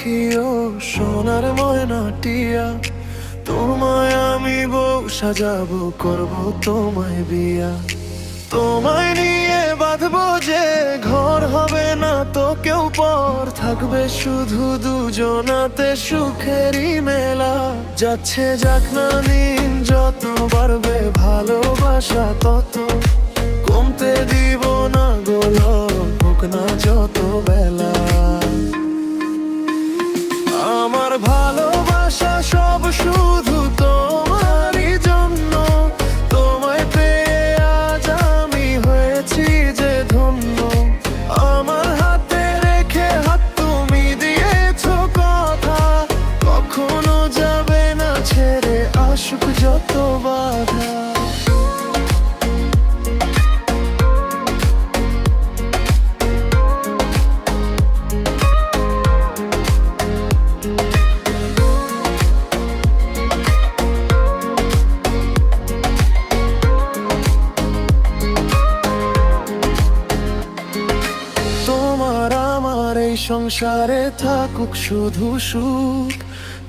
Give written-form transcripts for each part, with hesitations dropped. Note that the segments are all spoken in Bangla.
পাখি ও সোনার ময়না টিয়া, তোমায় আমি বউ সাজাবো, করবো তোমায় বিয়া। তোমায় নিয়ে বাঁধবো যে ঘর, হবে না তো কেউ পর, থাকবে শুধু দুজনাতে সুখেরই মেলা। যাচ্ছে যাক না দিন, যত বাড়বে ভালোবাসা তত, কমতে দিব না গোলো, হোক না যত বেলা। আমার ভালোবাসা সব শুধু তোমারই জন্য, তোমায় পেয়ে আজ আমি হয়েছি যে ধন্য। আমার হাতে রেখে হাত তুমি দিয়েছো কথা, কখনো যাবে না ছেড়ে আসুক যত বাধা। তোমার আমার এই সংসারে থাকুক শুধু সুখ,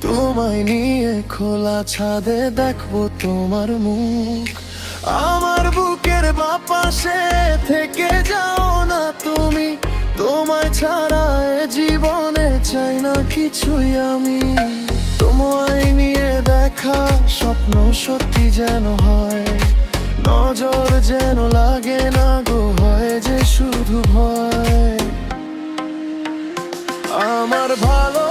তোমায় নিয়ে খোলা ছাদে দেখবো তোমার মুখ। আমার বুকের বাপাশে থেকে যাও না তুমি, তোমায় ছাড়া এ জীবনে চাই না কিছুই আমি। তোমায় নিয়ে দেখা স্বপ্ন সত্যি যেন হয়, নজর যেন লাগে না গো, হয় যে শুধু ভয়। আমার ভালো